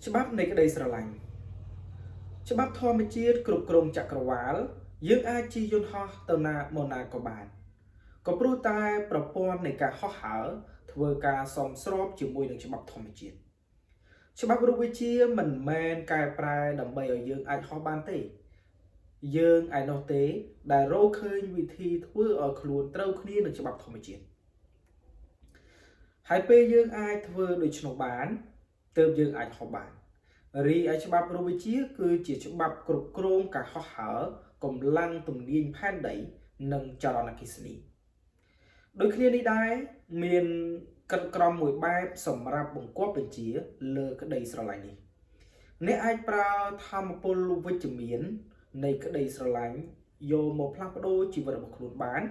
ច្បាប់នៃក្តីស្រឡាញ់ច្បាប់ធម្មជាតិគ្រប់គ្រងចក្រវាលយើងអាចជិះយន្តហោះទៅណាមកណាក៏បានក៏ព្រោះតែប្រព័ន្ធនៃការហោះហើរធ្វើការសមស្របជាមួយនឹងច្បាប់ធម្មជាតិច្បាប់រូបវិទ្យាមិនមែនកែប្រែដើម្បីឲ្យយើងអាចហោះបានទេយើងឯណោះទេដែលរកឃើញវិធីធ្វើឲ្យខ្លួនត្រូវគ្នានឹងច្បាប់ធម្មជាតិហើយពេលយើងអាចធ្វើដូច្នោះបានទើបយើងអាចហោះបានរីឯច្បាប់រូបវិទ្យាគឺជាច្បាប់គ្រប់គ្រងការហោះហើរកម្លាំងទំនាញផែនដីនិងចលនាអគ្គិសនីដូចគ្នានេះដែរមានកិត្តក្រមមួយបែបសម្រាប់បង្គាប់បញ្ជាលើក្តីស្រឡាញ់នេះអ្នកអាចប្រើធម៌ពលវិជ្ជមាននៃក្តីស្រឡាញ់យកមកផ្លាស់ប្ដូរជីវិតរបស់ខ្លួនបាន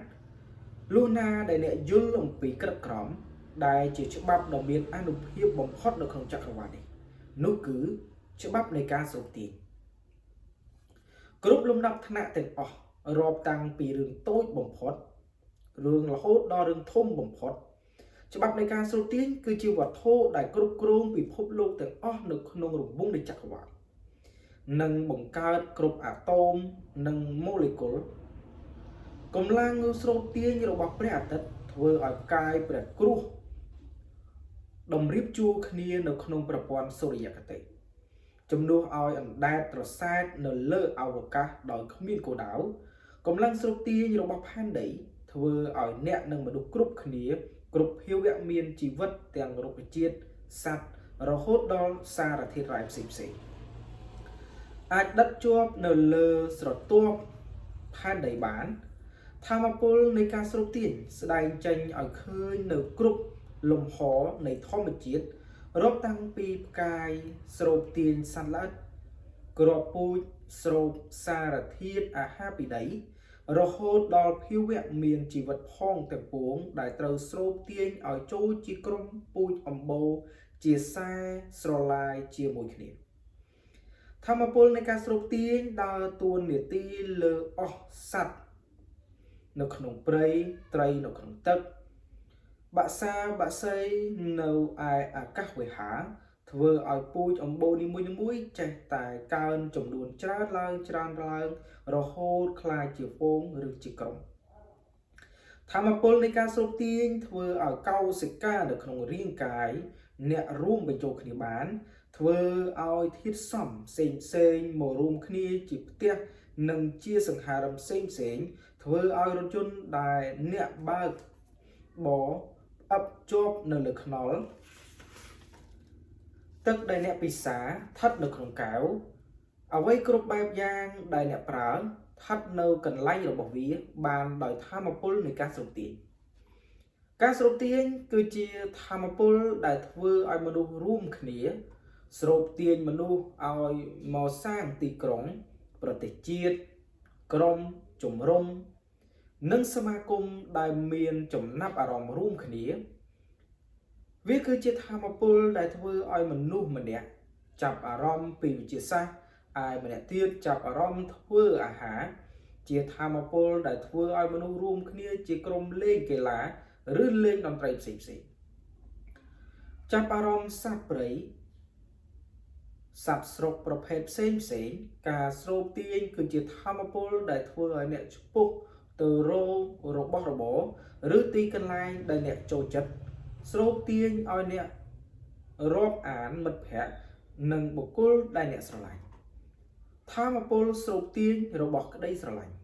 លុះណាដែលអ្នកយល់អំពីកិត្តក្រមដែលជាច្បាប់ដ៏មានអានុភាពបំផុតនៅក្នុងចក្រវាឡនេះនោះគឺច្បាប់នៃការស្រូបទាញគ្រប់លំដាប់ថ្នាក់ទាំងអស់រាប់តាំងពីរឿងតូចបំផុតរឿងរហូតដល់រឿងធំបំផុតច្បាប់នៃការស្រូបទាញគឺជាវត្ថុដែលគ្រប់គ្រងពិភពលោកទាំងអស់នៅក្នុងរង្វង់នៃចក្រវាឡនិងបង្កើតគ្រប់អាតូមនិងម៉ូលេគុលកម្លាំងស្រូបទាញរបស់ព្រះអាទិត្យធ្វើឲ្យផ្កាយព្រះគ្រោះតម្រៀបជួរគ្នានៅក្នុងប្រព័ន្ធសូរ្យគតិជំនួសឲ្យអណ្ដែតត្រសែតនៅលើអវកាសដោយគ្មានគោលដៅកម្លាំងស្រូបទាញរបស់ផែនដីធ្វើឲ្យអ្នកនិងមនុស្សគ្រប់គ្នាគ្រប់ភាវៈមានជីវិតទាំងរុក្ខជាតិសត្វរហូតដល់សារធាតុរ៉ែផ្សេងៗអាចដិតជាប់នៅលើស្រទាប់ផែនដីបានថាមពលនៃការស្រូបទាញស្ដែងចេញឲ្យឃើញនៅគ្រប់លំហនៃធម្មជាតិរាប់តាំងពីផ្កាយស្រូបទាញសត្វល្អិតគ្រាប់ពូជស្រូបសារធាតុអាហារពីដីរហូតដល់ភាវៈមានជីវិតផងទាំងពួងដែលត្រូវស្រូបទាញឲ្យចូលជាក្រុមពូជអម្បូរជាខ្សែស្រឡាយជាមួយគ្នាធម្មពលនៃការស្រូបទាញដើរតួនាទីលើអស់សត្វនៅក្នុងព្រៃត្រីនៅក្នុងទឹកបក្សាបក្សីនៅឯអាកាសវេហាធ្វើឲ្យពូជអម្បូរនីមួយៗចេះតែកើនចំនួនច្រើនឡើងរហូតក្លាយជាហ្វូងឬជាក្រុមធម្មពលនៃការស្រូបទាញធ្វើឲ្យកោសិកានៅក្នុងរាងកាយអ្នករួមបញ្ចូលគ្នាបានធ្វើឲ្យធាតុផ្សំផ្សេងមករួមគ្នាជាផ្ទះនិងជាសង្ហារឹមផ្សេងធ្វើឲ្យរថយន្តដែលអ្នកបើកបរផ្អឹបជាប់នៅលើខ្នល់ទឹកដែលអ្នកពិសាស្ថិតនៅក្នុងកែវអ្វីគ្រប់បែបយ៉ាងដែលអ្នកប្រើស្ថិតនៅកន្លែងរបស់វាបានដោយធម្មពលនៃការស្រូបទាញការស្រូបទាញគឺជាធម្មពលដែលធ្វើឲ្យមនុស្សរួមគ្នាស្រូបទាញមនុស្សឲ្យមកសាងទីក្រុងប្រទេសជាតិក្រុមជំរំនិងសមាគមដែលមានចំណាប់អារម្មណ៍រួមគ្នាវាគឺជាធម៌ពលដែលធ្វើឲ្យមនុស្សម្នាក់ចាប់អារម្មណ៍ពីវិទ្យាសាស្ត្រឯម្នាក់ទៀតចាប់អារម្មណ៍ធ្វើអាហារជាធម៌ពលដែលធ្វើឲ្យមនុស្សរួមគ្នាជាក្រុមលេងកីឡាឬលេងតន្ត្រីផ្សេងចាប់អារម្មណ៍សត្វព្រៃសត្វស្រុកប្រភេទផ្សេងការស្រូបទាញគឺជាធម៌ពលដែលធ្វើឲ្យអ្នកឆ្ពោះទៅរករបស់របរឬទីកន្លែងដែលអ្នកចូលចិត្តស្រូបទាញឲ្យអ្នករាប់អានមិត្តភក្តិនិងបុគ្គលដែលអ្នកស្រឡាញ់ធម៌ពលស្រូបទាញរបស់ក្តីស្រឡាញ់